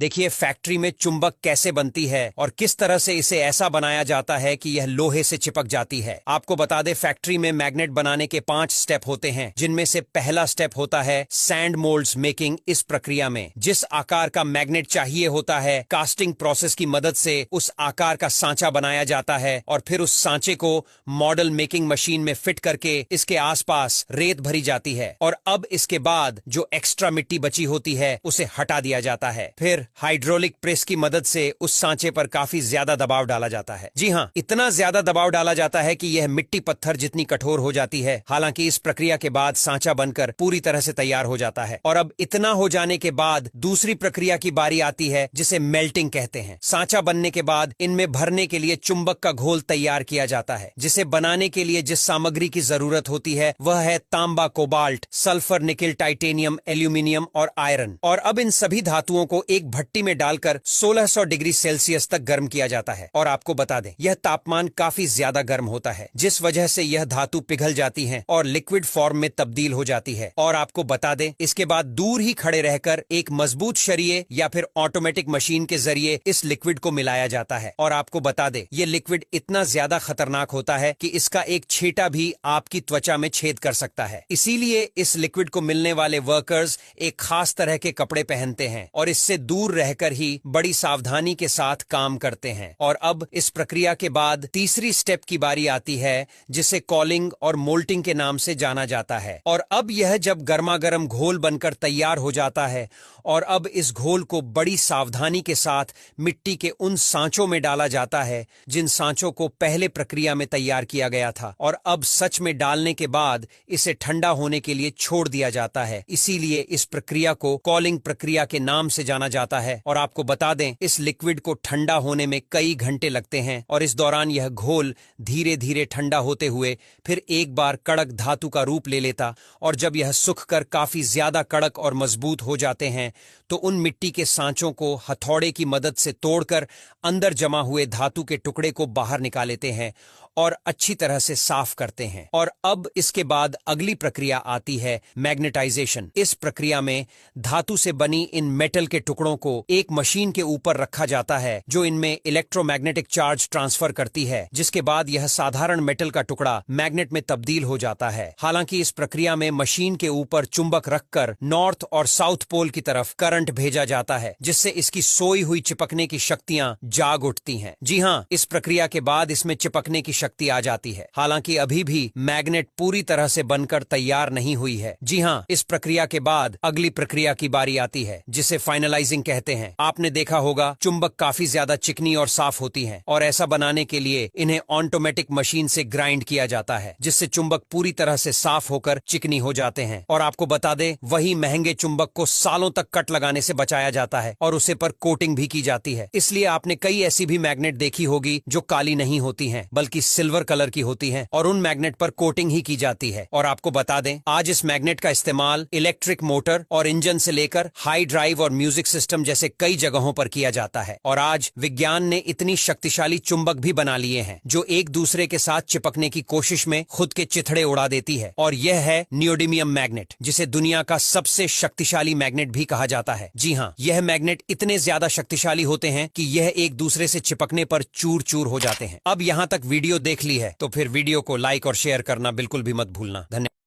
देखिए फैक्ट्री में चुंबक कैसे बनती है और किस तरह से इसे ऐसा बनाया जाता है कि यह लोहे से चिपक जाती है। आपको बता दें फैक्ट्री में मैग्नेट बनाने के 5 स्टेप होते हैं, जिनमें से पहला स्टेप होता है सैंड मोल्ड्स मेकिंग। इस प्रक्रिया में जिस आकार का मैग्नेट चाहिए होता है, कास्टिंग प्रोसेस की मदद से उस आकार का सांचा बनाया जाता है और फिर उस सांचे को मॉडल मेकिंग मशीन में फिट करके इसके आसपास रेत भरी जाती है और अब इसके बाद जो एक्स्ट्रा मिट्टी बची होती है उसे हटा दिया जाता है। फिर हाइड्रोलिक प्रेस की मदद से उस सांचे पर काफी ज्यादा दबाव डाला जाता है। जी हाँ, इतना ज्यादा दबाव डाला जाता है कि यह मिट्टी पत्थर जितनी कठोर हो जाती है। हालांकि इस प्रक्रिया के बाद सांचा बनकर पूरी तरह से तैयार हो जाता है और अब इतना हो जाने के बाद दूसरी प्रक्रिया की बारी आती है जिसे मेल्टिंग कहते हैं। सांचा बनने के बाद इनमें भरने के लिए चुंबक का घोल तैयार किया जाता है, जिसे बनाने के लिए जिस सामग्री की जरूरत होती है वह है तांबा, cobalt, sulphur, nickel, titanium, aluminium और आयरन। और अब इन सभी धातुओं को एक भट्टी में डालकर 1600 डिग्री सेल्सियस तक गर्म किया जाता है। और आपको बता दें यह तापमान काफी ज्यादा गर्म होता है, जिस वजह से यह धातु पिघल जाती है और लिक्विड फॉर्म में तब्दील हो जाती है। और आपको बता दें इसके बाद दूर ही खड़े रहकर एक मजबूत शरीये या फिर ऑटोमेटिक मशीन के जरिए इस लिक्विड को मिलाया जाता है। और आपको बता दें यह लिक्विड इतना ज्यादा खतरनाक होता है कि इसका एक छींटा भी आपकी त्वचा में छेद कर सकता है। इसीलिए इस लिक्विड को मिलने वाले वर्कर्स एक खास तरह के कपड़े पहनते हैं और इससे दूर रहकर ही बड़ी सावधानी के साथ काम करते हैं। और अब इस प्रक्रिया के बाद तीसरी स्टेप की बारी आती है जिसे कॉलिंग और मोल्टिंग के नाम से जाना जाता है। और अब यह जब गर्मा गर्म घोल बनकर तैयार हो जाता है और अब इस घोल को बड़ी सावधानी के साथ मिट्टी के उन सांचों में डाला जाता है जिन सांचों को पहले प्रक्रिया में तैयार किया गया था। और अब सच में डालने के बाद इसे ठंडा होने के लिए छोड़ दिया जाता है। इसीलिए इस प्रक्रिया को कॉलिंग प्रक्रिया के नाम से जाना जाता है। और आपको बता दें इस लिक्विड को ठंडा होने में कई घंटे लगते हैं और इस दौरान यह घोल धीरे धीरे ठंडा होते हुए फिर एक बार कड़क धातु का रूप ले लेता। और जब यह सूख कर काफी ज्यादा कड़क और मजबूत हो जाते हैं तो उन मिट्टी के सांचों को हथौड़े की मदद से तोड़कर अंदर जमा हुए धातु के टुकड़े को बाहर निकाल लेते हैं और अच्छी तरह से साफ करते हैं। और अब इसके बाद अगली प्रक्रिया आती है मैग्नेटाइजेशन। इस प्रक्रिया में धातु से बनी इन मेटल के टुकड़ों को एक मशीन के ऊपर रखा जाता है जो इनमें इलेक्ट्रोमैग्नेटिक चार्ज ट्रांसफर करती है, जिसके बाद यह साधारण मेटल का टुकड़ा मैग्नेट में तब्दील हो जाता है। हालांकि इस प्रक्रिया में मशीन के ऊपर चुंबक रखकर नॉर्थ और साउथ पोल की तरफ करंट भेजा जाता है, जिससे इसकी सोई हुई चिपकने की शक्तियां जाग उठती हैं। जी हाँ, इस प्रक्रिया के बाद इसमें चिपकने की शक्ति आ जाती है। हालांकि अभी भी मैग्नेट पूरी तरह से बनकर तैयार नहीं हुई है। जी हाँ, इस प्रक्रिया के बाद अगली प्रक्रिया की बारी आती है जिसे फाइनलाइजिंग कहते हैं। आपने देखा होगा चुंबक काफी ज्यादा चिकनी और साफ होती हैं और ऐसा बनाने के लिए इन्हें ऑटोमेटिक मशीन से ग्राइंड किया जाता है, जिससे चुंबक पूरी तरह से साफ होकर चिकनी हो जाते हैं। और आपको बता दें वही महंगे चुंबक को सालों तक कट लगाने से बचाया जाता है और उसे पर कोटिंग भी की जाती है। इसलिए आपने कई ऐसी भी मैग्नेट देखी होगी जो काली नहीं होती हैं बल्कि सिल्वर कलर की होती हैं और उन मैग्नेट पर कोटिंग ही की जाती है। और आपको बता दें आज इस मैग्नेट का इस्तेमाल इलेक्ट्रिक मोटर और इंजन से लेकर हाई ड्राइव और म्यूजिक सिस्टम जैसे कई जगहों पर किया जाता है। और आज विज्ञान ने इतनी शक्तिशाली चुंबक भी बना लिए हैं जो एक दूसरे के साथ चिपकने की कोशिश में खुद के चिथड़े उड़ा देती है। और यह है नियोडिमियम मैग्नेट, जिसे दुनिया का सबसे शक्तिशाली मैग्नेट भी कहा जाता है। जी हाँ, यह मैग्नेट इतने ज्यादा शक्तिशाली होते हैं कि यह एक दूसरे से चिपकने पर चूर चूर हो जाते हैं। अब यहाँ तक वीडियो देख ली है तो फिर वीडियो को लाइक और शेयर करना बिल्कुल भी मत भूलना। धन्यवाद।